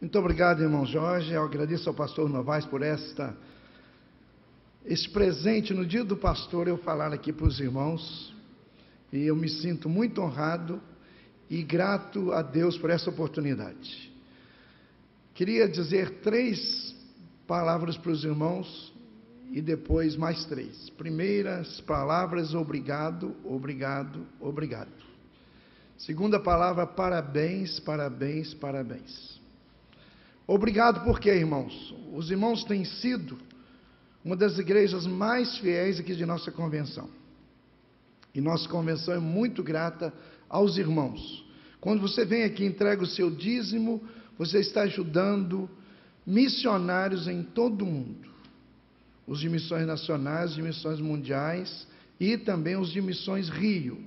Muito obrigado, irmão Jorge. Eu agradeço ao pastor Novaes por esse presente no dia do pastor, eu falar aqui para os irmãos. E eu me sinto muito honrado e grato a Deus por essa oportunidade. Queria dizer 3 palavras para os irmãos e depois mais 3. Primeiras palavras, obrigado, obrigado, obrigado. Segunda palavra, parabéns, parabéns, parabéns. Obrigado por quê, irmãos? Os irmãos têm sido uma das igrejas mais fiéis aqui de nossa convenção. E nossa convenção é muito grata aos irmãos. Quando você vem aqui e entrega o seu dízimo, você está ajudando missionários em todo o mundo. Os de missões nacionais, de missões mundiais e também os de missões Rio.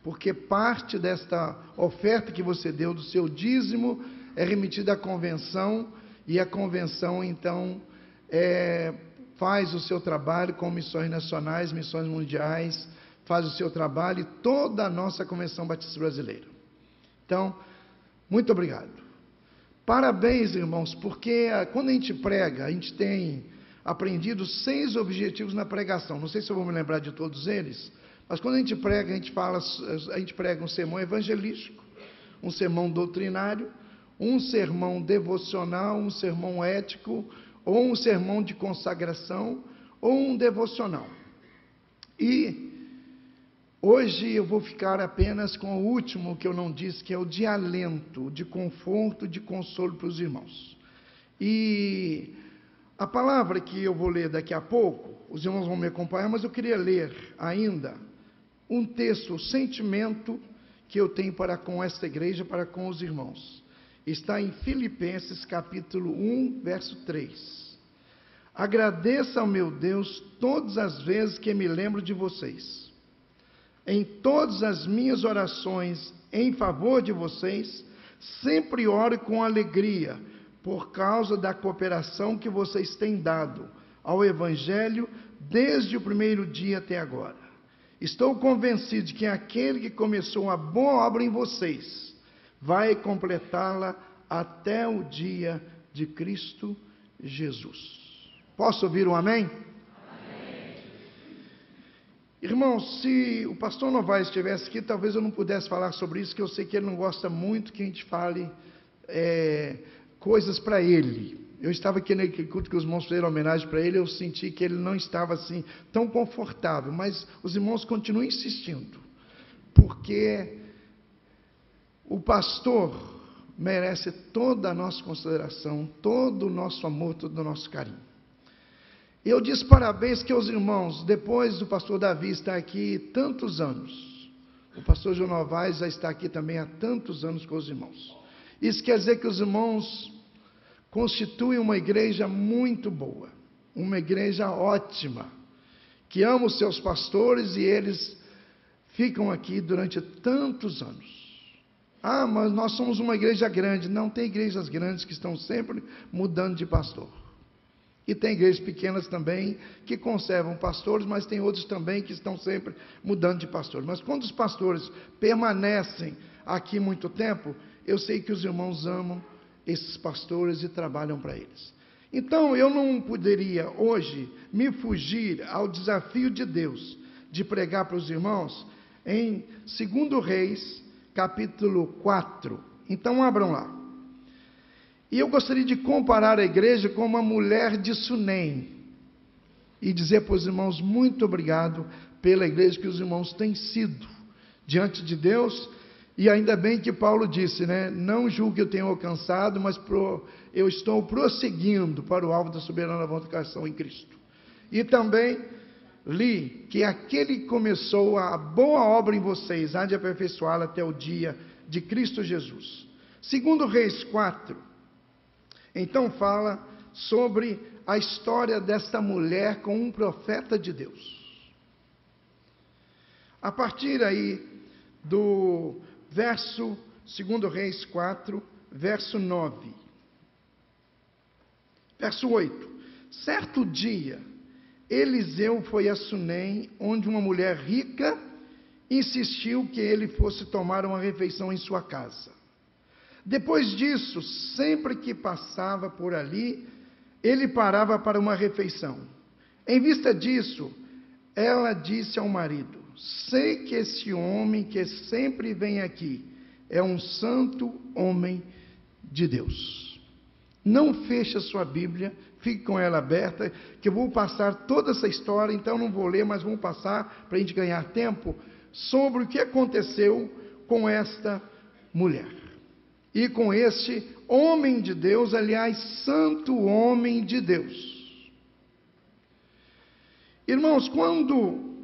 Porque parte desta oferta que você deu do seu dízimo é remetida à convenção, e a convenção, então, faz o seu trabalho com missões nacionais, missões mundiais, faz o seu trabalho, e toda a nossa Convenção Batista Brasileira. Então, muito obrigado. Parabéns, irmãos, porque quando a gente prega, a gente tem aprendido 6 objetivos na pregação. Não sei se eu vou me lembrar de todos eles, mas quando a gente prega, a gente prega um sermão evangelístico, um sermão doutrinário, um sermão devocional, um sermão ético, ou um sermão de consagração, ou um devocional. E hoje eu vou ficar apenas com o último que eu não disse, que é o de alento, de conforto, de consolo para os irmãos. E a palavra que eu vou ler daqui a pouco, os irmãos vão me acompanhar, mas eu queria ler ainda um texto, o sentimento que eu tenho para com esta igreja, para com os irmãos. Está em Filipenses capítulo 1, verso 3. Agradeça ao meu Deus todas as vezes que me lembro de vocês. Em todas as minhas orações em favor de vocês, sempre oro com alegria, por causa da cooperação que vocês têm dado ao Evangelho desde o primeiro dia até agora. Estou convencido de que aquele que começou uma boa obra em vocês vai completá-la até o dia de Cristo Jesus. Posso ouvir um amém? Amém. Irmãos, se o pastor Novaes estivesse aqui, talvez eu não pudesse falar sobre isso, que eu sei que ele não gosta muito que a gente fale coisas para ele. Eu estava aqui naquele culto que os irmãos fizeram homenagem para ele, eu senti que ele não estava assim tão confortável, mas os irmãos continuam insistindo, porque o pastor merece toda a nossa consideração, todo o nosso amor, todo o nosso carinho. Eu disse parabéns que os irmãos, depois do pastor Davi estar aqui tantos anos, o pastor João Novaes já está aqui também há tantos anos com os irmãos. Isso quer dizer que os irmãos constituem uma igreja muito boa, uma igreja ótima, que ama os seus pastores e eles ficam aqui durante tantos anos. Ah, mas nós somos uma igreja grande. Não, tem igrejas grandes que estão sempre mudando de pastor. E tem igrejas pequenas também que conservam pastores, mas tem outros também que estão sempre mudando de pastor. Mas quando os pastores permanecem aqui muito tempo, eu sei que os irmãos amam esses pastores e trabalham para eles. Então, eu não poderia hoje me fugir ao desafio de Deus de pregar para os irmãos em 2 Reis, capítulo 4. Então, abram lá. E eu gostaria de comparar a igreja com uma mulher de Sunem e dizer para os irmãos muito obrigado pela igreja que os irmãos têm sido diante de Deus. E ainda bem que Paulo disse, né? Não julgue que eu tenho alcançado, mas eu estou prosseguindo para o alvo da soberana vocação em Cristo. E também li que aquele que começou a boa obra em vocês há de aperfeiçoá-la até o dia de Cristo Jesus. 2 Reis 4, então fala sobre a história desta mulher com um profeta de Deus. A partir aí do verso 2 Reis 4, verso 9. Verso 8. Certo dia, Eliseu foi a Sunem, onde uma mulher rica insistiu que ele fosse tomar uma refeição em sua casa. Depois disso, sempre que passava por ali, ele parava para uma refeição. Em vista disso, ela disse ao marido: sei que esse homem que sempre vem aqui é um santo homem de Deus. Não feche a sua Bíblia, fique com ela aberta, que eu vou passar toda essa história, então não vou ler, mas vamos passar, para a gente ganhar tempo, sobre o que aconteceu com esta mulher. E com este homem de Deus, aliás, santo homem de Deus. Irmãos, quando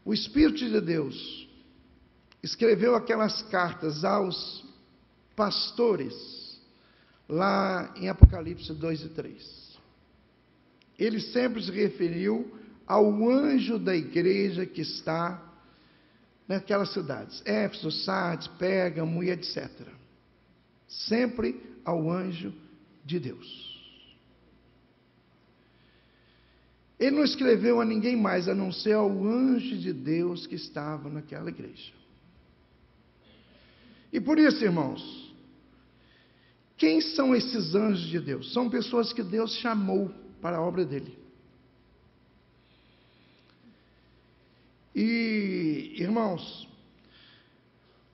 o Espírito de Deus escreveu aquelas cartas aos pastores, lá em Apocalipse 2 e 3, ele sempre se referiu ao anjo da igreja que está naquelas cidades, Éfeso, Sardes, Pérgamo e etc. Sempre ao anjo de Deus. Ele não escreveu a ninguém mais, a não ser ao anjo de Deus que estava naquela igreja. E por isso, irmãos, quem são esses anjos de Deus? São pessoas que Deus chamou para a obra dele. E, irmãos,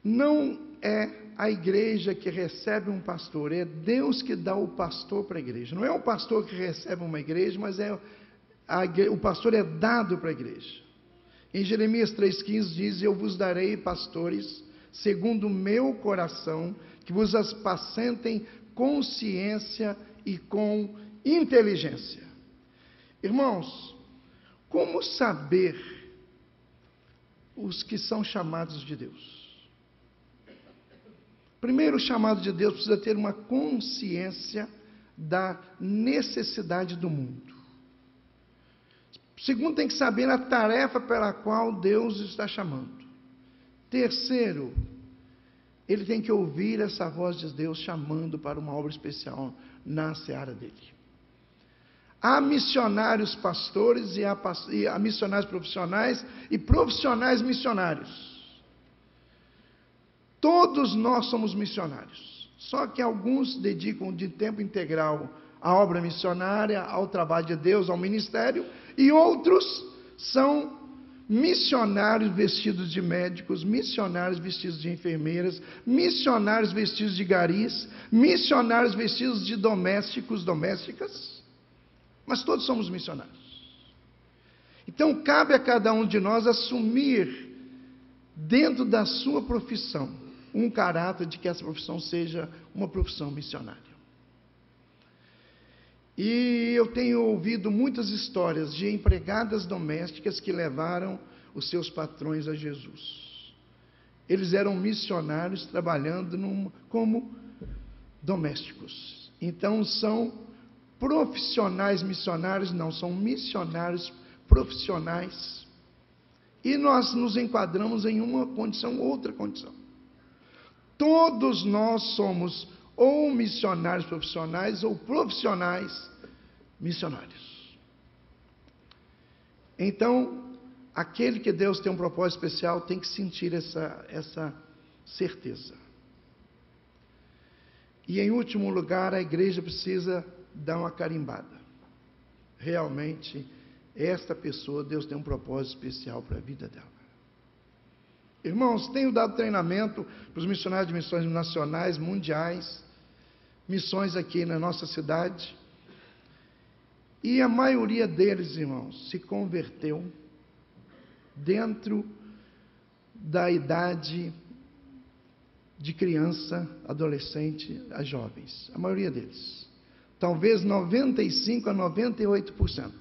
não é a igreja que recebe um pastor, é Deus que dá o pastor para a igreja. Não é o pastor que recebe uma igreja, mas o pastor é dado para a igreja. Em Jeremias 3,15 diz: eu vos darei pastores segundo o meu coração, que vos apacentem com ciência e com inteligência. Irmãos, como saber os que são chamados de Deus? Primeiro, o chamado de Deus precisa ter uma consciência da necessidade do mundo. Segundo, tem que saber a tarefa pela qual Deus está chamando. Terceiro, ele tem que ouvir essa voz de Deus chamando para uma obra especial na seara dele. Há missionários pastores e há missionários profissionais e profissionais missionários. Todos nós somos missionários. Só que alguns dedicam de tempo integral à obra missionária, ao trabalho de Deus, ao ministério, e outros são missionários vestidos de médicos, missionários vestidos de enfermeiras, missionários vestidos de garis, missionários vestidos de domésticas, mas todos somos missionários. Então cabe a cada um de nós assumir, dentro da sua profissão, um caráter de que essa profissão seja uma profissão missionária. E eu tenho ouvido muitas histórias de empregadas domésticas que levaram os seus patrões a Jesus. Eles eram missionários trabalhando como domésticos. Então são profissionais missionários, não, são missionários profissionais. E nós nos enquadramos em uma condição, outra condição. Todos nós somos ou missionários profissionais ou profissionais missionários. Então, aquele que Deus tem um propósito especial tem que sentir essa certeza. E em último lugar, a igreja precisa dar uma carimbada. Realmente, esta pessoa, Deus tem um propósito especial para a vida dela. Irmãos, tenho dado treinamento para os missionários de missões nacionais, mundiais, missões aqui na nossa cidade, e a maioria deles, irmãos, se converteu dentro da idade de criança, adolescente, a jovens. A maioria deles. Talvez 95% a 98%.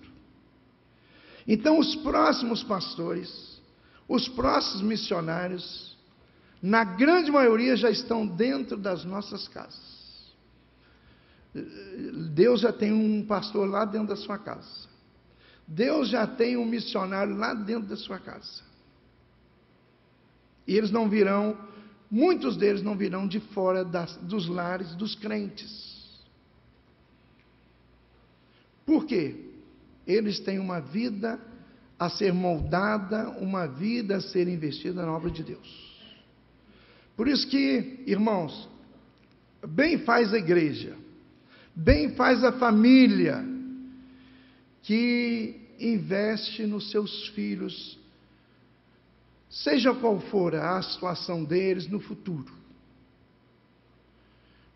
Então, os próximos pastores, os próximos missionários, na grande maioria já estão dentro das nossas casas. Deus já tem um pastor lá dentro da sua casa. Deus já tem um missionário lá dentro da sua casa. E eles não virão, muitos deles não virão de fora dos lares dos crentes. Por quê? Eles têm uma vida a ser moldada, uma vida a ser investida na obra de Deus. Por isso que, irmãos, bem faz a igreja, bem faz a família, que investe nos seus filhos, seja qual for a situação deles no futuro.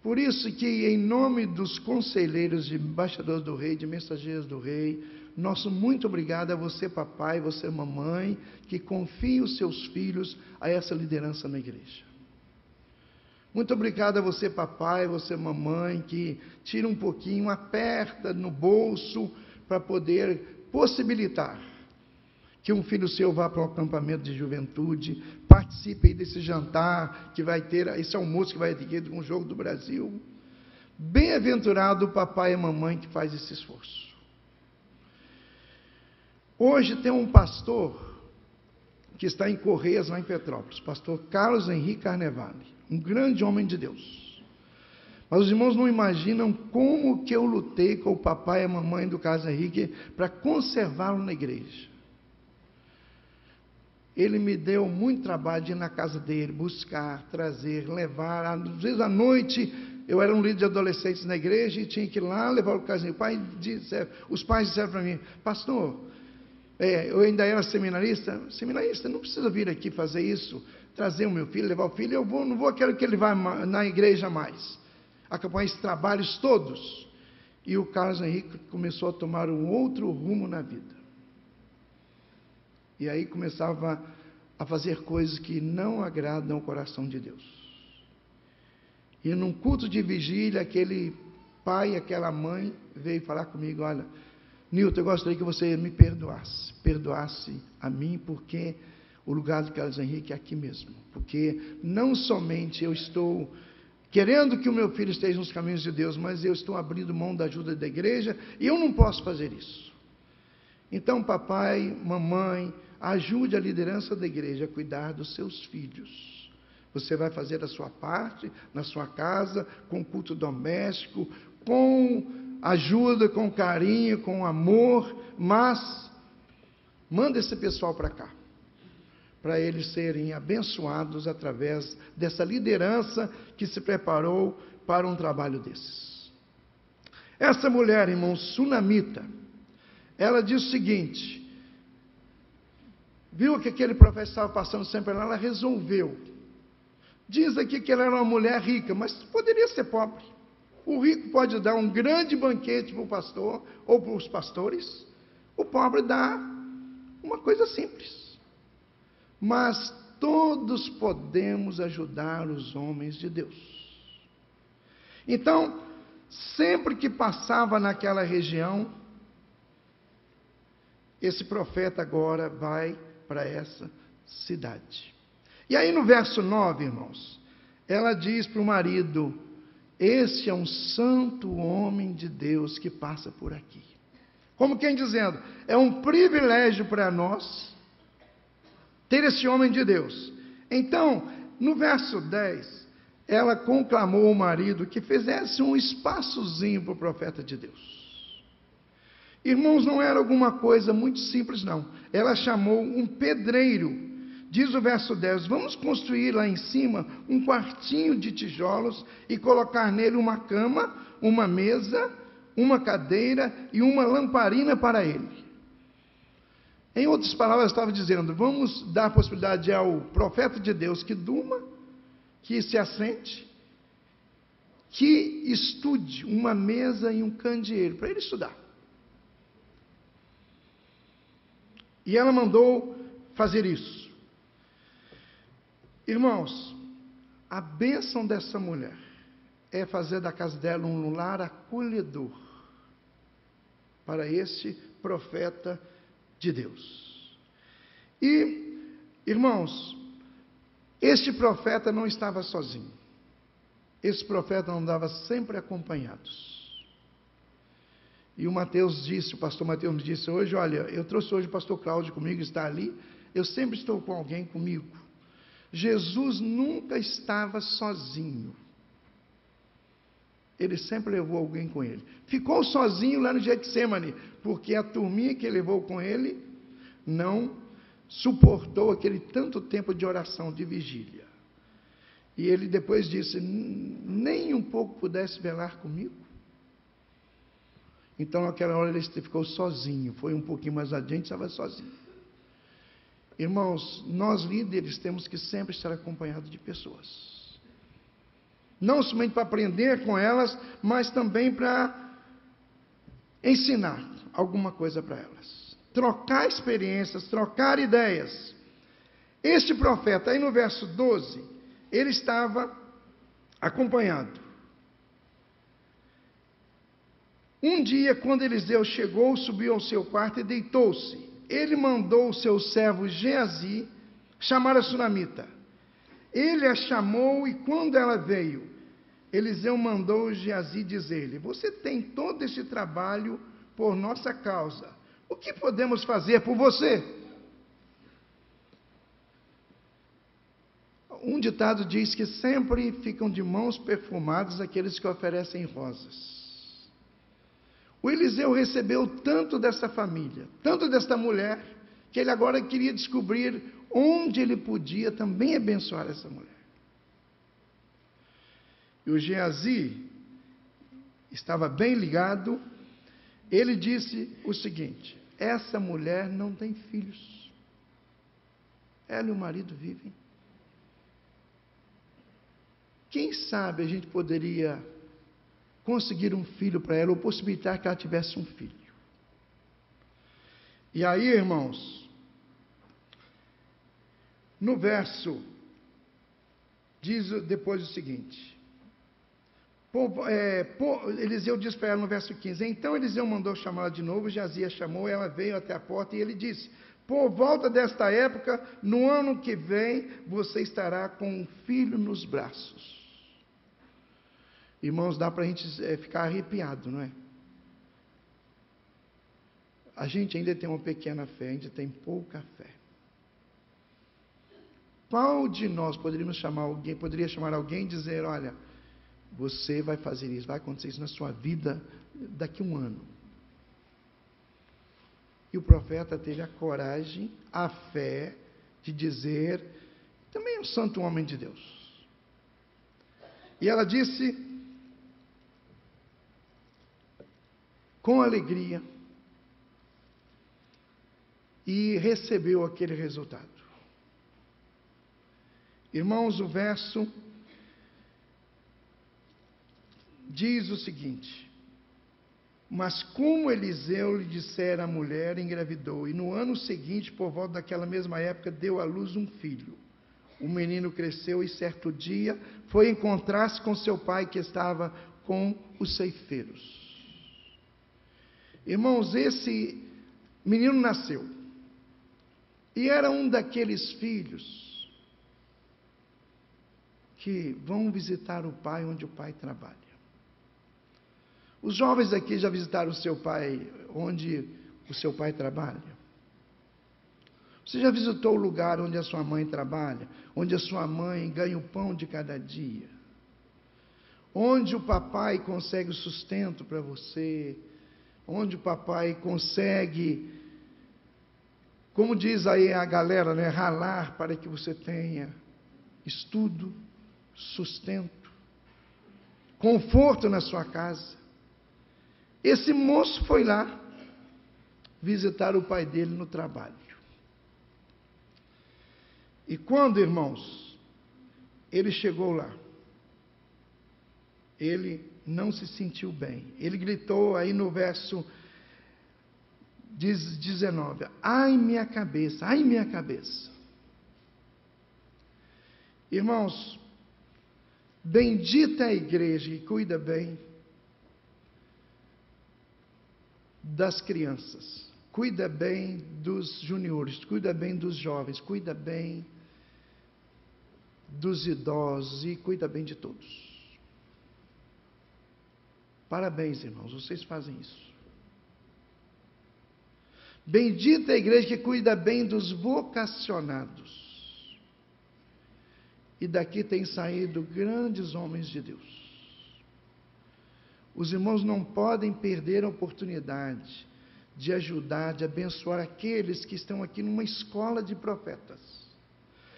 Por isso que, em nome dos conselheiros, de embaixadores do rei, de mensageiros do rei, nosso muito obrigado a você, papai, você, mamãe, que confia os seus filhos a essa liderança na igreja. Muito obrigado a você, papai, você, mamãe, que tira um pouquinho, aperta no bolso para poder possibilitar que um filho seu vá para o acampamento de juventude, participe aí desse jantar que vai ter, esse almoço que vai ter com o Jogo do Brasil. Bem-aventurado o papai e a mamãe que faz esse esforço. Hoje tem um pastor que está em Correias, lá em Petrópolis, pastor Carlos Henrique Carnevale, um grande homem de Deus. Mas os irmãos não imaginam como que eu lutei com o papai e a mamãe do Carlos Henrique para conservá-lo na igreja. Ele me deu muito trabalho de ir na casa dele, buscar, trazer, levar. Às vezes à noite, eu era um líder de adolescentes na igreja e tinha que ir lá levar o Carlos Henrique. Os pais disseram para mim, pastor, eu ainda era seminarista, não precisa vir aqui fazer isso, trazer o meu filho, levar o filho, não vou, quero que ele vá na igreja mais. Acompanhar esses trabalhos todos. E o Carlos Henrique começou a tomar um outro rumo na vida. E aí começava a fazer coisas que não agradam ao coração de Deus. E num culto de vigília, aquele pai, aquela mãe veio falar comigo, olha, Nilton, eu gostaria que você me perdoasse a mim, porque o lugar do Carlos Henrique é aqui mesmo. Porque não somente eu estou querendo que o meu filho esteja nos caminhos de Deus, mas eu estou abrindo mão da ajuda da igreja, e eu não posso fazer isso. Então, papai, mamãe, ajude a liderança da igreja a cuidar dos seus filhos. Você vai fazer a sua parte na sua casa, com culto doméstico, com ajuda, com carinho, com amor, mas manda esse pessoal para cá, para eles serem abençoados através dessa liderança que se preparou para um trabalho desses. Essa mulher, irmão, sunamita, ela diz o seguinte, viu que aquele profeta estava passando sempre lá, ela resolveu. Diz aqui que ela era uma mulher rica, mas poderia ser pobre. O rico pode dar um grande banquete para o pastor, ou para os pastores. O pobre dá uma coisa simples. Mas todos podemos ajudar os homens de Deus. Então, sempre que passava naquela região, esse profeta agora vai para essa cidade. E aí no verso 9, irmãos, ela diz para o marido, esse é um santo homem de Deus que passa por aqui. Como quem dizendo, é um privilégio para nós ter esse homem de Deus. Então, no verso 10, ela conclamou o marido que fizesse um espaçozinho para o profeta de Deus. Irmãos, não era alguma coisa muito simples, não. Ela chamou um pedreiro. Diz o verso 10, vamos construir lá em cima um quartinho de tijolos e colocar nele uma cama, uma mesa, uma cadeira e uma lamparina para ele. Em outras palavras, estava dizendo, vamos dar a possibilidade ao profeta de Deus que durma, que se assente, que estude uma mesa e um candeeiro para ele estudar. E ela mandou fazer isso. Irmãos, a bênção dessa mulher é fazer da casa dela um lar acolhedor para este profeta de Deus. E, irmãos, este profeta não estava sozinho. Esse profeta andava sempre acompanhados. E o Mateus disse, o pastor Mateus me disse hoje, olha, eu trouxe hoje o pastor Cláudio comigo, está ali, eu sempre estou com alguém comigo. Jesus nunca estava sozinho. Ele sempre levou alguém com ele. Ficou sozinho lá no Getsemane, porque a turminha que levou com ele não suportou aquele tanto tempo de oração, de vigília. E ele depois disse: nem um pouco pudesse velar comigo. Então, naquela hora, ele ficou sozinho. Foi um pouquinho mais adiante, estava sozinho. Irmãos, nós líderes temos que sempre estar acompanhados de pessoas. Não somente para aprender com elas, mas também para ensinar alguma coisa para elas. Trocar experiências, trocar ideias. Este profeta, aí no verso 12, ele estava acompanhado. Um dia, quando Eliseu chegou, subiu ao seu quarto e deitou-se. Ele mandou o seu servo Geazi chamar a sunamita. Ele a chamou e quando ela veio, Eliseu mandou Geazi dizer-lhe: você tem todo esse trabalho por nossa causa. O que podemos fazer por você? Um ditado diz que sempre ficam de mãos perfumadas aqueles que oferecem rosas. O Eliseu recebeu tanto dessa família, tanto desta mulher, que ele agora queria descobrir onde ele podia também abençoar essa mulher. E o Geazi estava bem ligado. Ele disse o seguinte: essa mulher não tem filhos. Ela e o marido vivem. Quem sabe a gente poderia conseguir um filho para ela, ou possibilitar que ela tivesse um filho. E aí, irmãos, no verso, diz depois o seguinte: Eliseu diz para ela no verso 15, então Eliseu mandou chamá-la de novo, Geazi a chamou, ela veio até a porta e ele disse: por volta desta época, no ano que vem, você estará com um filho nos braços. Irmãos, dá para a gente ficar arrepiado, não é? A gente ainda tem uma pequena fé, ainda tem pouca fé. Qual de nós poderia chamar alguém e dizer: olha, você vai fazer isso, vai acontecer isso na sua vida daqui a um ano? E o profeta teve a coragem, a fé de dizer, também é um santo homem de Deus. E ela disse com alegria e recebeu aquele resultado. Irmãos, o verso diz o seguinte: mas como Eliseu lhe dissera, a mulher engravidou, e no ano seguinte, por volta daquela mesma época, deu à luz um filho. O menino cresceu e certo dia foi encontrar-se com seu pai, que estava com os ceifeiros. Irmãos, esse menino nasceu, e era um daqueles filhos que vão visitar o pai onde o pai trabalha. Os jovens aqui já visitaram o seu pai onde o seu pai trabalha? Você já visitou o lugar onde a sua mãe trabalha? Onde a sua mãe ganha o pão de cada dia? Onde o papai consegue o sustento para você? Onde o papai consegue, como diz aí a galera, né, ralar para que você tenha estudo, sustento, conforto na sua casa. Esse moço foi lá visitar o pai dele no trabalho. E quando, irmãos, ele chegou lá, ele não se sentiu bem. Ele gritou aí no verso 19, ai minha cabeça, ai minha cabeça. Irmãos, bendita a igreja que cuida bem das crianças, cuida bem dos juniores, cuida bem dos jovens, cuida bem dos idosos e cuida bem de todos. Parabéns, irmãos, vocês fazem isso. Bendita a igreja que cuida bem dos vocacionados. E daqui tem saído grandes homens de Deus. Os irmãos não podem perder a oportunidade de ajudar, de abençoar aqueles que estão aqui numa escola de profetas.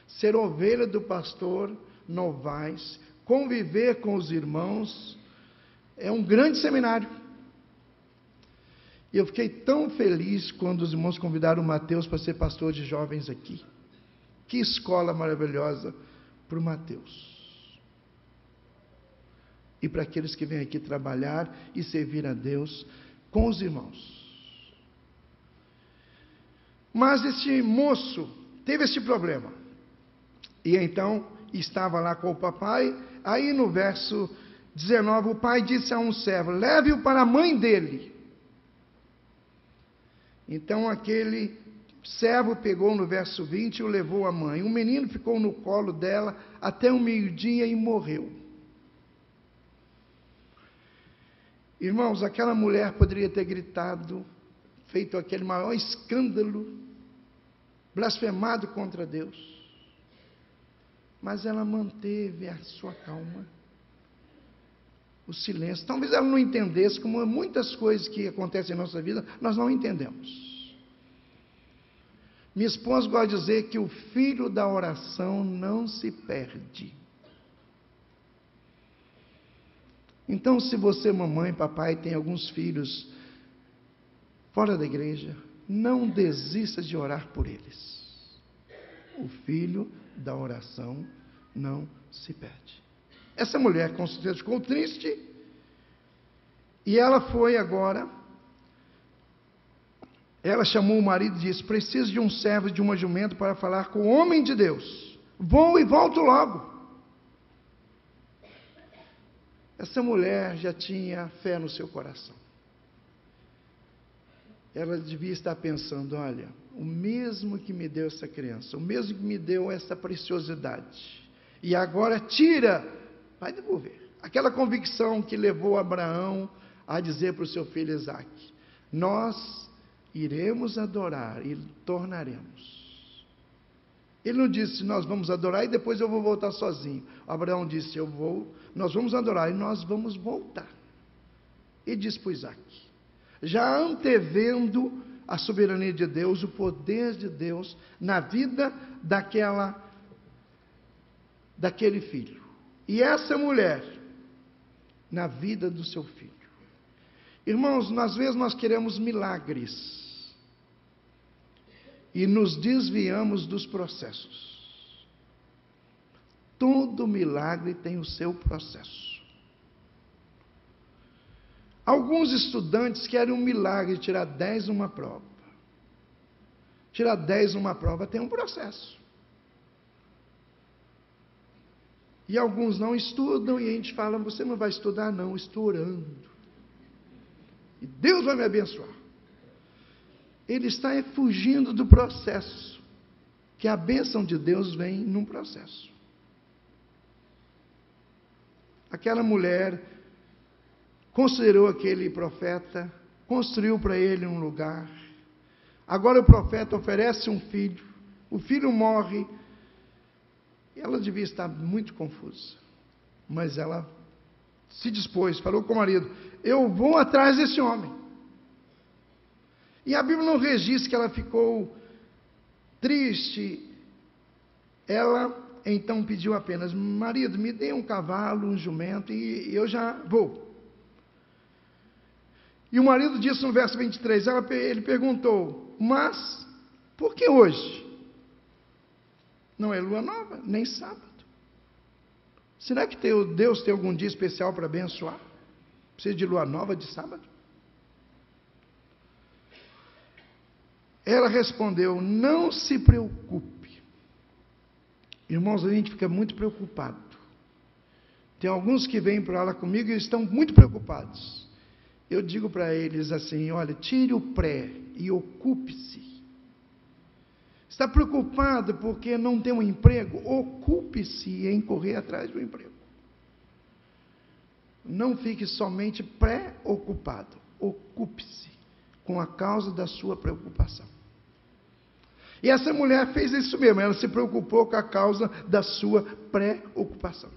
Ser ovelha do pastor Novaes, conviver com os irmãos, é um grande seminário. E eu fiquei tão feliz quando os irmãos convidaram o Mateus para ser pastor de jovens aqui. Que escola maravilhosa para o Mateus. E para aqueles que vêm aqui trabalhar e servir a Deus com os irmãos. Mas este moço teve este problema. E então estava lá com o papai. Aí no verso 19, o pai disse a um servo: leve-o para a mãe dele. Então aquele servo pegou no verso 20 e o levou à mãe. O menino ficou no colo dela até o meio-dia e morreu. Irmãos, aquela mulher poderia ter gritado, feito aquele maior escândalo, blasfemado contra Deus. Mas ela manteve a sua calma, o silêncio. Talvez ela não entendesse, como muitas coisas que acontecem em nossa vida, nós não entendemos. Minha esposa gosta de dizer que o filho da oração não se perde. Então, se você, mamãe, papai, tem alguns filhos fora da igreja, não desista de orar por eles. O filho da oração não se perde. Essa mulher com certeza ficou triste, e ela foi agora, ela chamou o marido e disse: preciso de um servo de uma jumenta para falar com o homem de Deus, vou e volto logo. Essa mulher já tinha fé no seu coração. Ela devia estar pensando: olha, o mesmo que me deu essa criança, o mesmo que me deu essa preciosidade, e agora tira, vai devolver. Aquela convicção que levou Abraão a dizer para o seu filho Isaque: nós iremos adorar e tornaremos. Ele não disse: nós vamos adorar e depois eu vou voltar sozinho. Abraão disse: nós vamos adorar e nós vamos voltar. E disse para Isaque, já antevendo a soberania de Deus, o poder de Deus na vida daquele filho. E essa mulher, na vida do seu filho. Irmãos, às vezes nós queremos milagres e nos desviamos dos processos. Todo milagre tem o seu processo. Alguns estudantes querem um milagre, tirar 10 numa prova. Tirar 10 numa prova tem um processo. E alguns não estudam e a gente fala: você não vai estudar? Não, estou orando. E Deus vai me abençoar. Ele está fugindo do processo, que a bênção de Deus vem num processo. Aquela mulher considerou aquele profeta, construiu para ele um lugar. Agora o profeta oferece um filho, o filho morre. Ela devia estar muito confusa, mas ela se dispôs, falou com o marido: eu vou atrás desse homem. E a Bíblia não registra que ela ficou triste. Ela então pediu apenas: marido, me dê um cavalo, um jumento, e eu já vou. E o marido disse no verso 23, ele perguntou: mas por que hoje? Não é lua nova, nem sábado. Será que Deus tem algum dia especial para abençoar? Precisa de lua nova, de sábado? Ela respondeu: não se preocupe. Irmãos, a gente fica muito preocupado. Tem alguns que vêm para lá comigo e estão muito preocupados. Eu digo para eles assim: olha, tire o pré e ocupe-se. Está preocupado porque não tem um emprego? Ocupe-se em correr atrás do emprego. Não fique somente preocupado. Ocupe-se com a causa da sua preocupação. E essa mulher fez isso mesmo. Ela se preocupou com a causa da sua preocupação.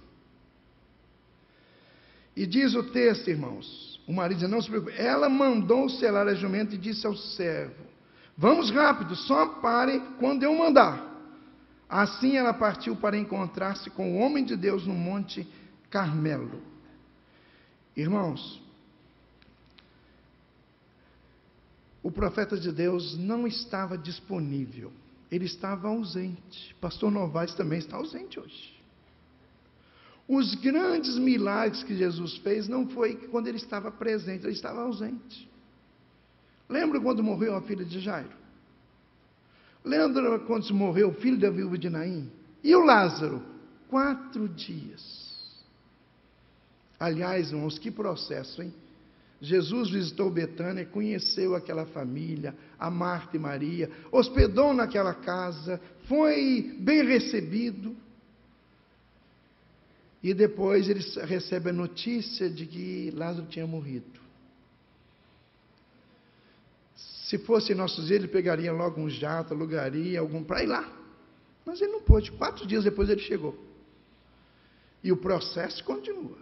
E diz o texto, irmãos, o marido diz: não se preocupe. Ela mandou selar a jumenta e disse ao servo: vamos rápido, só pare quando eu mandar. Assim ela partiu para encontrar-se com o homem de Deus no Monte Carmelo. Irmãos, o profeta de Deus não estava disponível, ele estava ausente. Pastor Novaes também está ausente hoje. Os grandes milagres que Jesus fez não foi quando ele estava presente, ele estava ausente. Lembra quando morreu a filha de Jairo? Lembra quando morreu o filho da viúva de Naim? E o Lázaro? 4 dias. Aliás, irmãos, que processo, hein? Jesus visitou Betânia, conheceu aquela família, a Marta e Maria, hospedou naquela casa, foi bem recebido. E depois ele recebe a notícia de que Lázaro tinha morrido. Se fosse em nossos dias, ele pegaria logo um jato, alugaria algum para ir lá. Mas ele não pôde. 4 dias depois ele chegou. E o processo continua.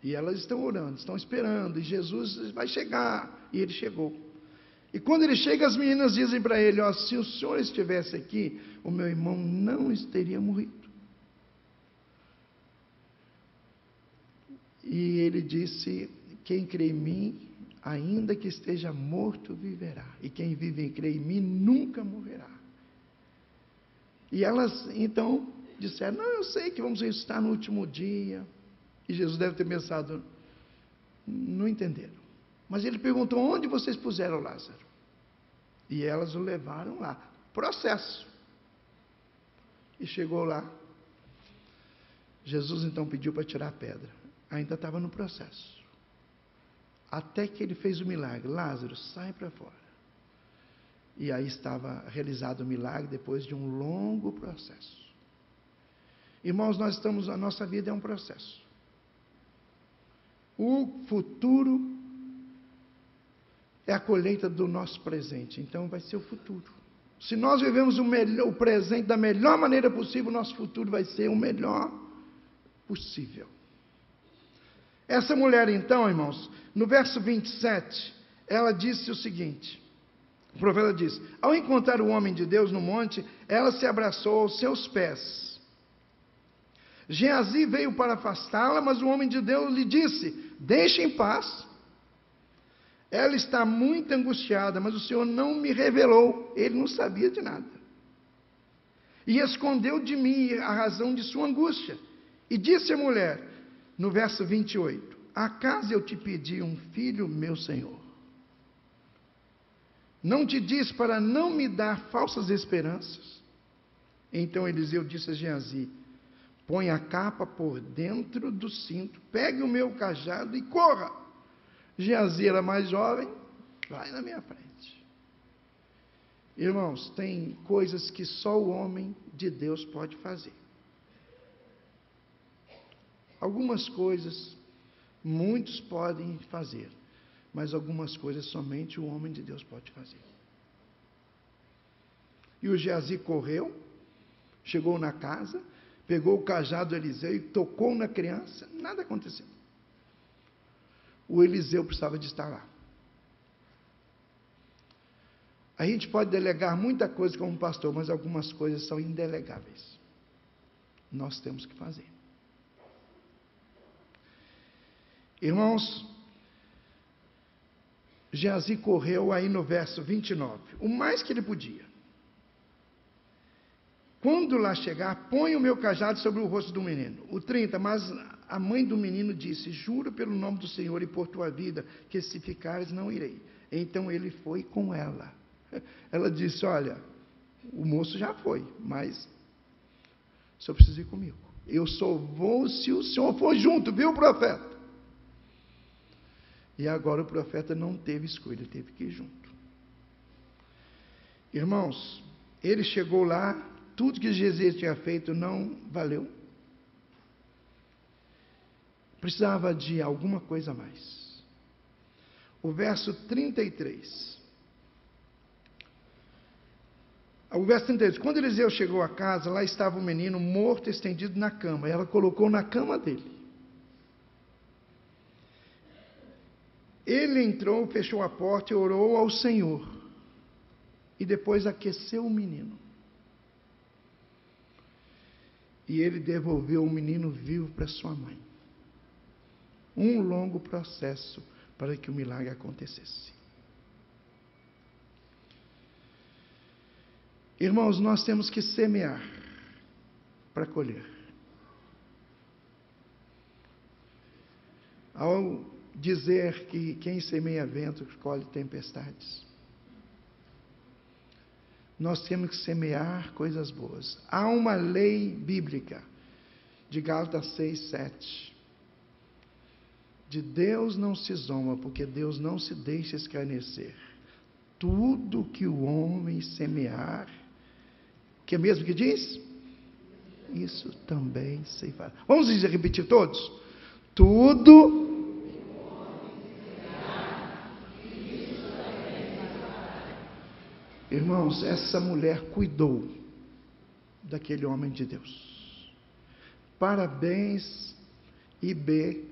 E elas estão orando, estão esperando. E Jesus vai chegar. E ele chegou. E quando ele chega, as meninas dizem para ele: ó, se o senhor estivesse aqui, o meu irmão não teria morrido. E ele disse: quem crê em mim, ainda que esteja morto, viverá. E quem vive e crê em mim, nunca morrerá. E elas, então, disseram: não, eu sei que vamos ressuscitar no último dia. E Jesus deve ter pensado: não entenderam. Mas ele perguntou: onde vocês puseram Lázaro? E elas o levaram lá. Processo. E chegou lá. Jesus então pediu para tirar a pedra. Ainda estava no processo. Até que ele fez o milagre: Lázaro, sai para fora. E aí estava realizado o milagre depois de um longo processo. Irmãos, a nossa vida é um processo. O futuro é a colheita do nosso presente, então vai ser o futuro. Se nós vivemos o presente da melhor maneira possível, o nosso futuro vai ser o melhor possível. Essa mulher, então, irmãos, no verso 27, ela disse o seguinte: o profeta diz: ao encontrar o homem de Deus no monte, ela se abraçou aos seus pés. Geazi veio para afastá-la, mas o homem de Deus lhe disse: deixe em paz. Ela está muito angustiada, mas o Senhor não me revelou. Ele não sabia de nada. E escondeu de mim a razão de sua angústia. E disse a mulher, no verso 28, acaso eu te pedi um filho, meu Senhor? Não te disse para não me dar falsas esperanças? Então Eliseu disse a Geazi: põe a capa por dentro do cinto, pegue o meu cajado e corra. Geazi era mais jovem, vai na minha frente. Irmãos, tem coisas que só o homem de Deus pode fazer. Algumas coisas muitos podem fazer, mas algumas coisas somente o homem de Deus pode fazer. E o Geazi correu, chegou na casa, pegou o cajado do Eliseu e tocou na criança, nada aconteceu. O Eliseu precisava de estar lá. A gente pode delegar muita coisa como pastor, mas algumas coisas são indelegáveis. Nós temos que fazer. Irmãos, Geazi correu aí no verso 29, o mais que ele podia. Quando lá chegar, põe o meu cajado sobre o rosto do menino. O 30, mas a mãe do menino disse: juro pelo nome do Senhor e por tua vida, que se ficares não irei. Então ele foi com ela. Ela disse: olha, o moço já foi, mas o senhor precisa ir comigo. Eu só vou se o senhor for junto, viu, profeta? E agora o profeta não teve escolha, ele teve que ir junto. Irmãos, ele chegou lá, tudo que Jesus tinha feito não valeu. Precisava de alguma coisa a mais. O verso 33. O verso 33. Quando Eliseu chegou à casa, lá estava o menino morto, estendido na cama. Ela colocou na cama dele. Ele entrou, fechou a porta e orou ao Senhor. E depois aqueceu o menino. e ele devolveu o menino vivo para sua mãe. Um longo processo para que o milagre acontecesse. Irmãos, nós temos que semear para colher. Ao dizer que quem semeia vento colhe tempestades, nós temos que semear coisas boas. Há uma lei bíblica, de Gálatas 6, 7. De Deus não se zomba, porque Deus não se deixa escarnecer. Tudo que o homem semear, que é mesmo que diz? Isso também se fará. Vamos dizer, repetir todos? Tudo. Irmãos, essa mulher cuidou daquele homem de Deus. Parabéns, IBBT.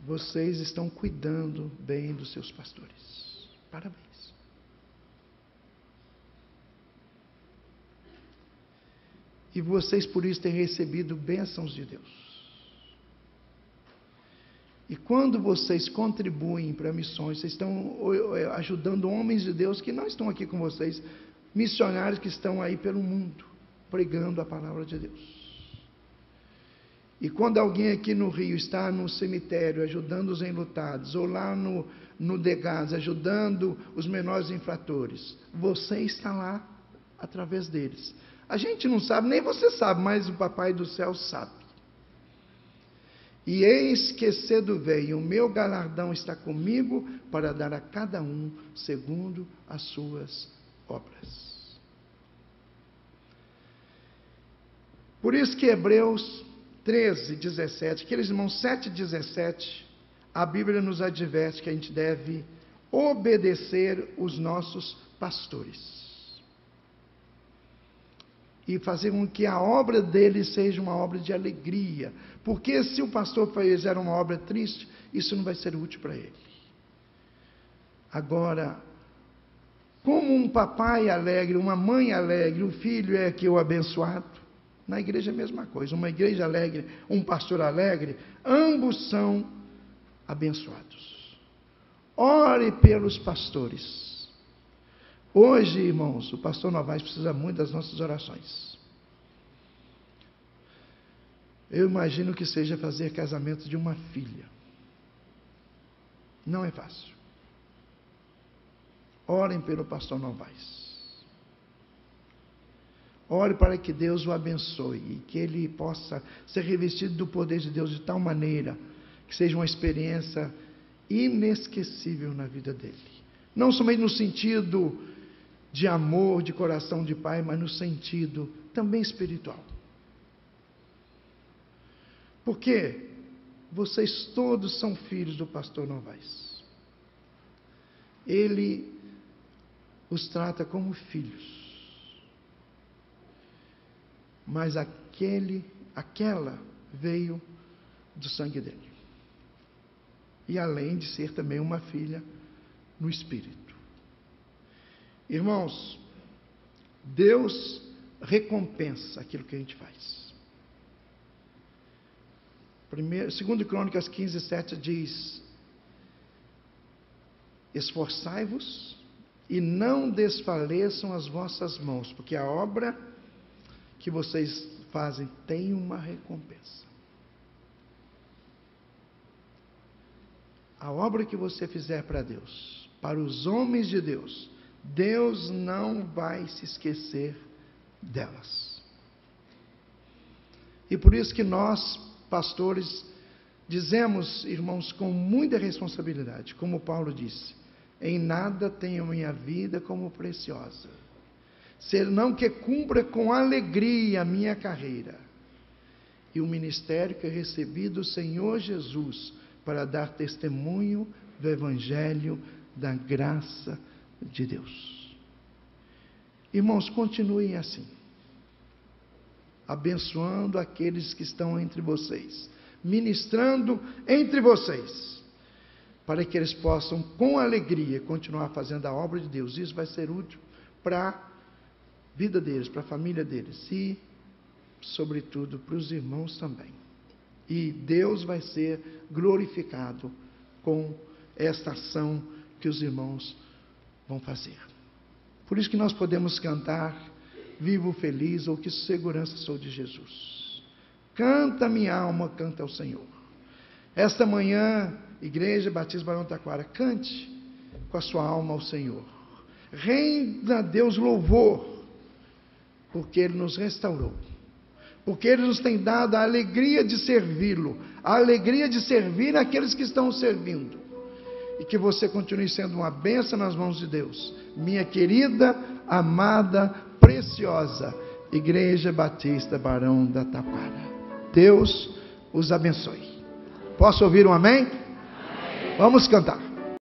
Vocês estão cuidando bem dos seus pastores. Parabéns. E vocês por isso têm recebido bênçãos de Deus. E quando vocês contribuem para missões, vocês estão ajudando homens de Deus que não estão aqui com vocês, missionários que estão aí pelo mundo, pregando a palavra de Deus. E quando alguém aqui no Rio está no cemitério, ajudando os enlutados, ou lá no Degás, ajudando os menores infratores, você está lá através deles. A gente não sabe, nem você sabe, mas o Papai do Céu sabe. E eis que cedo veio, o meu galardão está comigo para dar a cada um segundo as suas obras. Por isso que Hebreus 13, 17, aqueles irmãos 7, 17, a Bíblia nos adverte que a gente deve obedecer os nossos pastores. E fazer com que a obra dele seja uma obra de alegria. Porque se o pastor fizer uma obra triste, isso não vai ser útil para ele. Agora, como um papai alegre, uma mãe alegre, o filho é que o abençoado, na igreja é a mesma coisa. Uma igreja alegre, um pastor alegre, ambos são abençoados. Ore pelos pastores. Hoje, irmãos, o pastor Novaes precisa muito das nossas orações. Eu imagino que seja fazer casamento de uma filha. Não é fácil. Orem pelo pastor Novaes. Ore para que Deus o abençoe e que ele possa ser revestido do poder de Deus de tal maneira que seja uma experiência inesquecível na vida dele. Não somente no sentido de amor, de coração de pai, mas no sentido também espiritual. Porque vocês todos são filhos do pastor Novaes. Ele os trata como filhos. Mas aquela veio do sangue dele. E além de ser também uma filha no espírito. Irmãos, Deus recompensa aquilo que a gente faz. 2 Crônicas 15, 7 diz: esforçai-vos e não desfaleçam as vossas mãos, porque a obra que vocês fazem tem uma recompensa. A obra que você fizer para Deus, para os homens de Deus, Deus não vai se esquecer delas. E por isso que nós, pastores, dizemos, irmãos, com muita responsabilidade, como Paulo disse: em nada tenho minha vida como preciosa, senão que cumpra com alegria a minha carreira e o ministério que recebi do Senhor Jesus para dar testemunho do Evangelho da graça de Deus. Irmãos, continuem assim, abençoando aqueles que estão entre vocês, ministrando entre vocês, para que eles possam com alegria continuar fazendo a obra de Deus. Isso vai ser útil para vida deles, para a família deles e, sobretudo, para os irmãos também. E Deus vai ser glorificado com esta ação que os irmãos vão fazer. Por isso que nós podemos cantar: vivo feliz, ou que segurança sou de Jesus. Canta minha alma, canta ao Senhor. Esta manhã, Igreja Batista Barão do Taquara, cante com a sua alma ao Senhor. Renda a Deus louvor, porque Ele nos restaurou, porque Ele nos tem dado a alegria de servi-lo, a alegria de servir aqueles que estão servindo, e que você continue sendo uma bênção nas mãos de Deus, minha querida, amada, preciosa Igreja Batista Barão da Taquara. Deus os abençoe. Posso ouvir um amém? Amém. Vamos cantar.